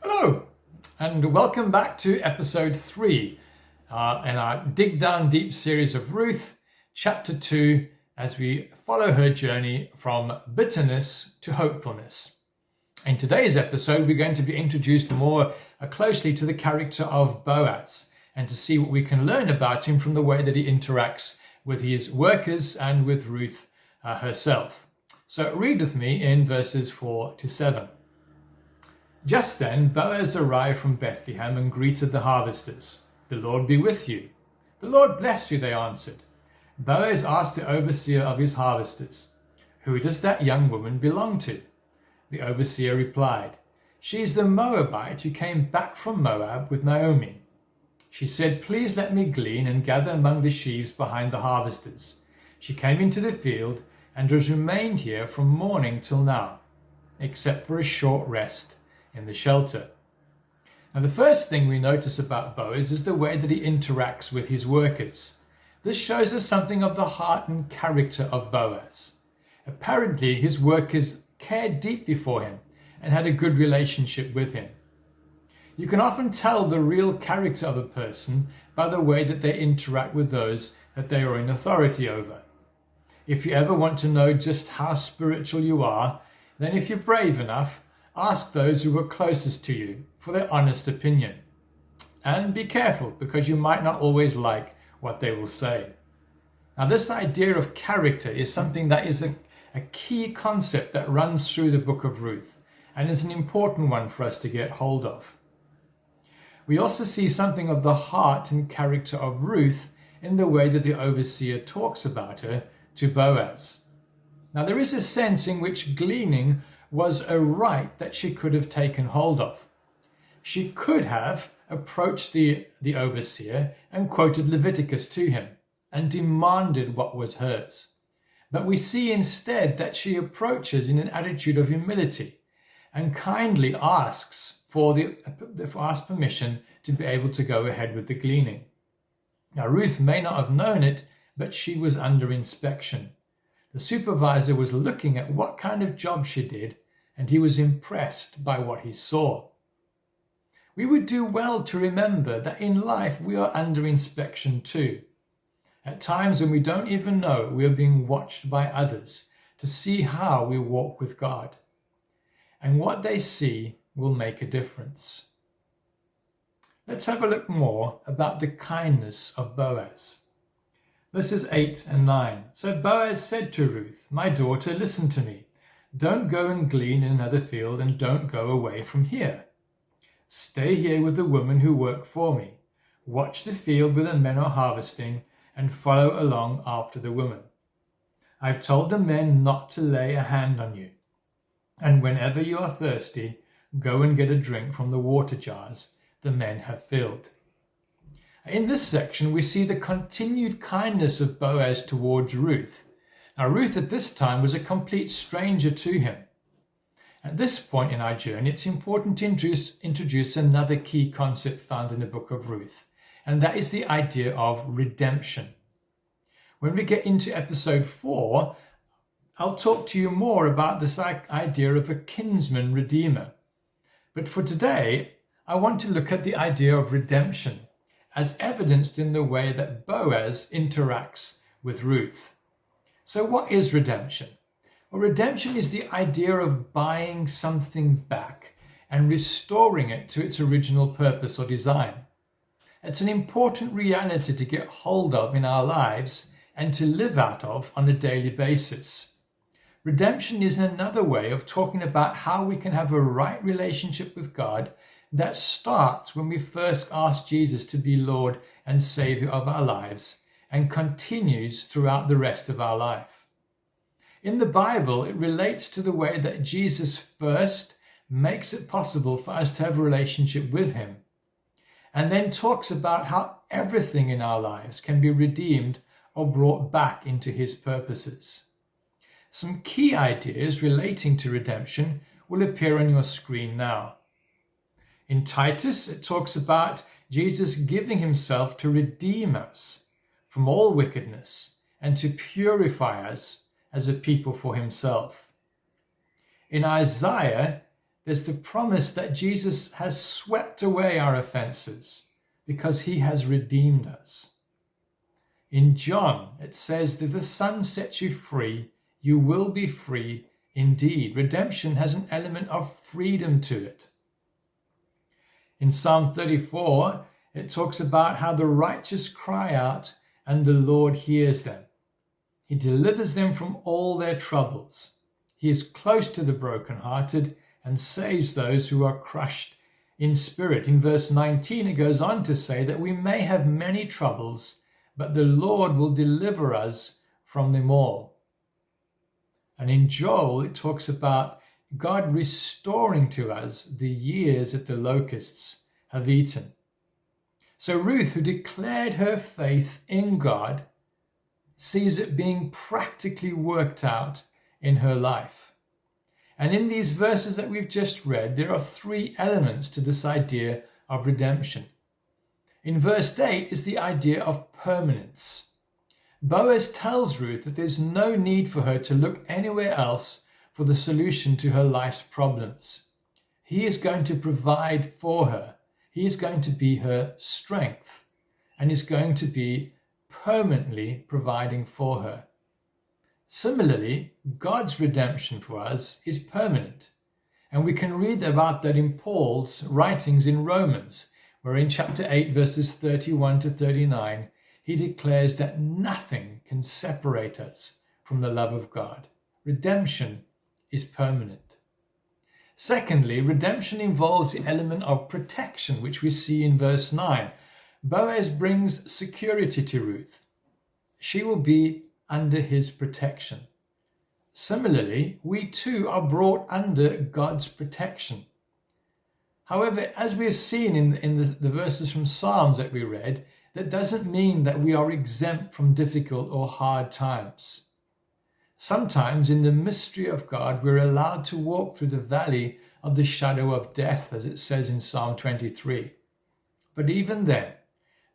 Hello, and welcome back to episode 3 in our Dig Down Deep series of Ruth, chapter 2, as we follow her journey from bitterness to hopefulness. In today's episode, we're going to be introduced more closely to the character of Boaz and to see what we can learn about him from the way that he interacts with his workers and with Ruth herself. So read with me in verses 4 to 7. Just then Boaz arrived from Bethlehem and greeted the harvesters. "The Lord be with you." "The Lord bless you," they answered. Boaz asked the overseer of his harvesters, "Who does that young woman belong to?" The overseer replied, "She is the Moabite who came back from Moab with Naomi. She said, 'Please let me glean and gather among the sheaves behind the harvesters.' She came into the field and has remained here from morning till now, except for a short rest in the shelter." Now, the first thing we notice about Boaz is the way that he interacts with his workers. This shows us something of the heart and character of Boaz. Apparently, his workers cared deeply for him and had a good relationship with him. You can often tell the real character of a person by the way that they interact with those that they are in authority over. If you ever want to know just how spiritual you are, then if you're brave enough, ask those who are closest to you for their honest opinion. And be careful, because you might not always like what they will say. Now, this idea of character is something that is a key concept that runs through the book of Ruth, and is an important one for us to get hold of. We also see something of the heart and character of Ruth in the way that the overseer talks about her to Boaz. Now, there is a sense in which gleaning was a right that she could have taken hold of. She could have approached the overseer and quoted Leviticus to him and demanded what was hers. But we see instead that she approaches in an attitude of humility and kindly asks for permission to be able to go ahead with the gleaning. Now, Ruth may not have known it, but she was under inspection. The supervisor was looking at what kind of job she did, and he was impressed by what he saw. We would do well to remember that in life we are under inspection too. At times when we don't even know we are being watched by others to see how we walk with God. And what they see will make a difference. Let's have a look more about the kindness of Boaz. Verses 8 and 9. So Boaz said to Ruth, "My daughter, listen to me. Don't go and glean in another field, and don't go away from here. Stay here with the women who work for me. Watch the field where the men are harvesting, and follow along after the women. I've told the men not to lay a hand on you. And whenever you are thirsty, go and get a drink from the water jars the men have filled." In this section, we see the continued kindness of Boaz towards Ruth. Now, Ruth at this time was a complete stranger to him. At this point in our journey, it's important to introduce another key concept found in the book of Ruth, and that is the idea of redemption. When we get into episode 4, I'll talk to you more about this idea of a kinsman redeemer. But for today, I want to look at the idea of redemption as evidenced in the way that Boaz interacts with Ruth. So what is redemption? Well, redemption is the idea of buying something back and restoring it to its original purpose or design. It's an important reality to get hold of in our lives and to live out of on a daily basis. Redemption is another way of talking about how we can have a right relationship with God that starts when we first ask Jesus to be Lord and Savior of our lives and continues throughout the rest of our life. In the Bible, it relates to the way that Jesus first makes it possible for us to have a relationship with him, and then talks about how everything in our lives can be redeemed or brought back into his purposes. Some key ideas relating to redemption will appear on your screen now. In Titus, it talks about Jesus giving himself to redeem us from all wickedness and to purify us as a people for himself. In Isaiah, there's the promise that Jesus has swept away our offenses because he has redeemed us. In John, it says that the Son sets you free, you will be free indeed. Redemption has an element of freedom to it. In Psalm 34, it talks about how the righteous cry out and the Lord hears them. He delivers them from all their troubles. He is close to the brokenhearted and saves those who are crushed in spirit. In verse 19, it goes on to say that we may have many troubles, but the Lord will deliver us from them all. And in Joel, it talks about God restoring to us the years that the locusts have eaten. So Ruth, who declared her faith in God, sees it being practically worked out in her life. And in these verses that we've just read, there are three elements to this idea of redemption. In verse 8 is the idea of permanence. Boaz tells Ruth that there's no need for her to look anywhere else for the solution to her life's problems. He is going to provide for her. He is going to be her strength and is going to be permanently providing for her. Similarly, God's redemption for us is permanent. And we can read about that in Paul's writings in Romans, where in chapter 8, verses 31 to 39, he declares that nothing can separate us from the love of God. Redemption is permanent. Secondly, redemption involves the element of protection, which we see in verse 9. Boaz brings security to Ruth. She will be under his protection. Similarly, we too are brought under God's protection. However, as we have seen in the verses from Psalms that we read, that doesn't mean that we are exempt from difficult or hard times. Sometimes in the mystery of God, we're allowed to walk through the valley of the shadow of death, as it says in Psalm 23. But even then,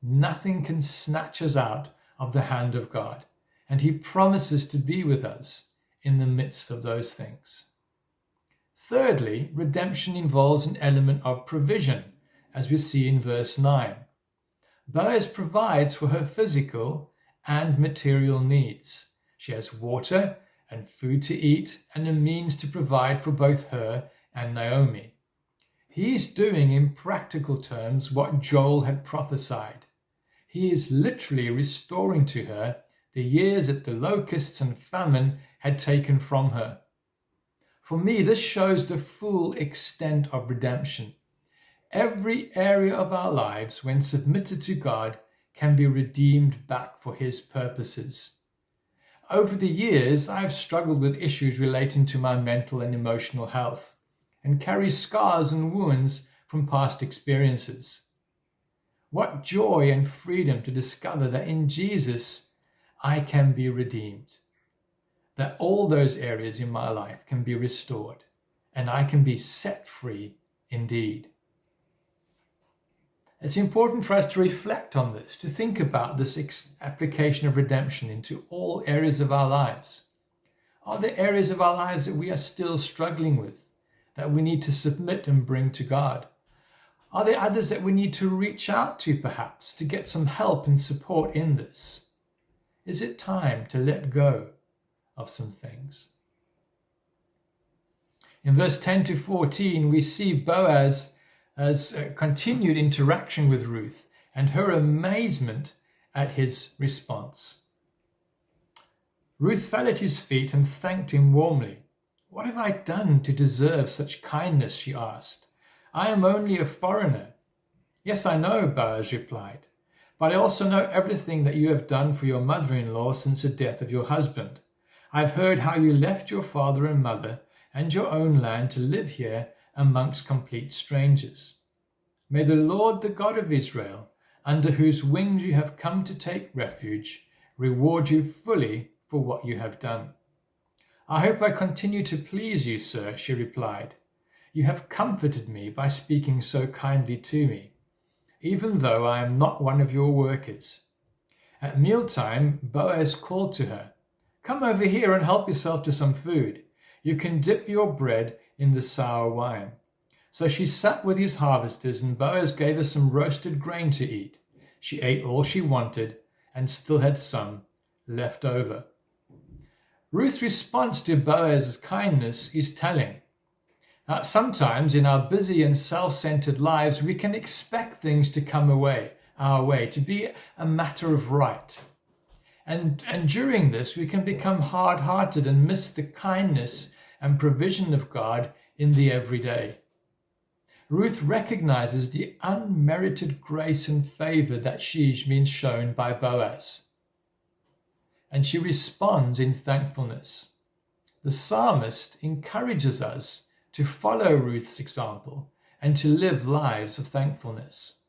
nothing can snatch us out of the hand of God, and he promises to be with us in the midst of those things. Thirdly, redemption involves an element of provision, as we see in verse 9. Boaz provides for her physical and material needs. She has water and food to eat and a means to provide for both her and Naomi. He is doing in practical terms what Joel had prophesied. He is literally restoring to her the years that the locusts and famine had taken from her. For me, this shows the full extent of redemption. Every area of our lives, when submitted to God, can be redeemed back for his purposes. Over the years, I've struggled with issues relating to my mental and emotional health and carry scars and wounds from past experiences. What joy and freedom to discover that in Jesus, I can be redeemed, that all those areas in my life can be restored, and I can be set free indeed. It's important for us to reflect on this, to think about this application of redemption into all areas of our lives. Are there areas of our lives that we are still struggling with, that we need to submit and bring to God? Are there others that we need to reach out to perhaps to get some help and support in this? Is it time to let go of some things? In verse 10 to 14, we see Boaz as a continued interaction with Ruth and her amazement at his response. Ruth fell at his feet and thanked him warmly. "What have I done to deserve such kindness?" she asked. "I am only a foreigner." "Yes, I know," Boaz replied, "but I also know everything that you have done for your mother-in-law since the death of your husband. I've heard how you left your father and mother and your own land to live here amongst complete strangers. May the Lord, the God of Israel, under whose wings you have come to take refuge, reward you fully for what you have done." "I hope I continue to please you, sir," she replied. "You have comforted me by speaking so kindly to me, even though I am not one of your workers." At mealtime, Boaz called to her, "Come over here and help yourself to some food. You can dip your bread in the sour wine. So she sat with his harvesters, and Boaz gave her some roasted grain to eat. She ate all she wanted and still had some left over. Ruth's response to Boaz's kindness is telling. Sometimes in our busy and self-centered lives, we can expect things to come our way, to be a matter of right. And during this, we can become hard-hearted and miss the kindness and provision of God in the everyday. Ruth recognizes the unmerited grace and favor that she's been shown by Boaz, and she responds in thankfulness. The psalmist encourages us to follow Ruth's example and to live lives of thankfulness.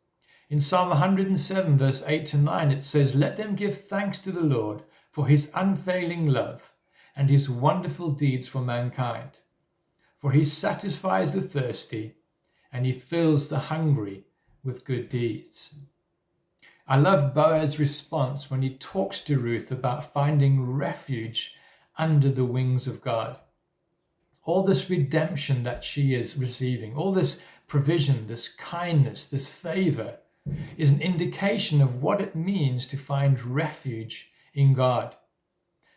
In Psalm 107, verse 8 to 9, it says, "Let them give thanks to the Lord for his unfailing love and his wonderful deeds for mankind. For he satisfies the thirsty and he fills the hungry with good deeds." I love Boaz's response when he talks to Ruth about finding refuge under the wings of God. All this redemption that she is receiving, all this provision, this kindness, this favor, is an indication of what it means to find refuge in God.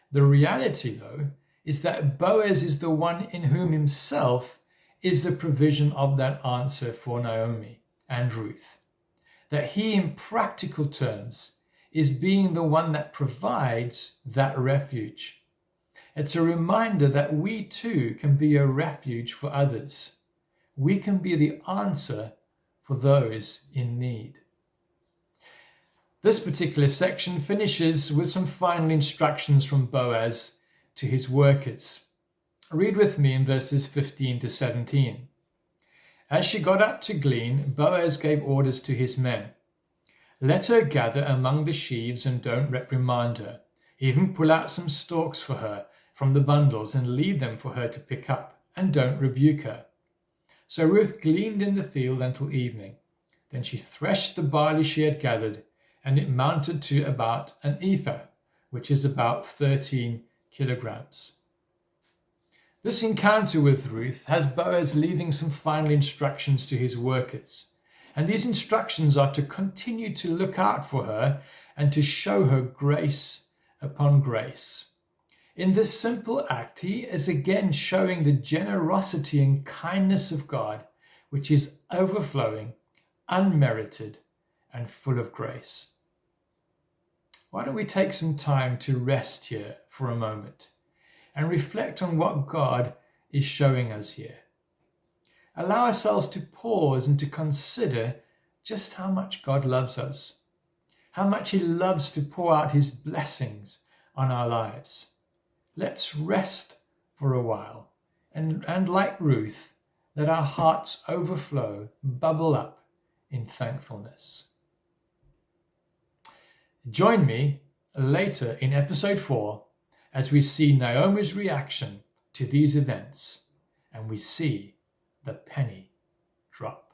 The reality, though, is that Boaz is the one in whom himself is the provision of that answer for Naomi and Ruth. That he, in practical terms, is being the one that provides that refuge. It's a reminder that we too can be a refuge for others. We can be the answer for those in need. This particular section finishes with some final instructions from Boaz to his workers. Read with me in verses 15 to 17. As she got up to glean, Boaz gave orders to his men. "Let her gather among the sheaves and don't reprimand her. Even pull out some stalks for her from the bundles and leave them for her to pick up, and don't rebuke her." So Ruth gleaned in the field until evening. Then she threshed the barley she had gathered, and it mounted to about an ephah, which is about 13 kilograms. This encounter with Ruth has Boaz leaving some final instructions to his workers. And these instructions are to continue to look out for her and to show her grace upon grace. In this simple act, he is again showing the generosity and kindness of God, which is overflowing, unmerited, and full of grace. Why don't we take some time to rest here for a moment and reflect on what God is showing us here? Allow ourselves to pause and to consider just how much God loves us, how much he loves to pour out his blessings on our lives. Let's rest for a while and like Ruth, let our hearts overflow, bubble up in thankfulness. Join me later in episode 4 as we see Naomi's reaction to these events and we see the penny drop.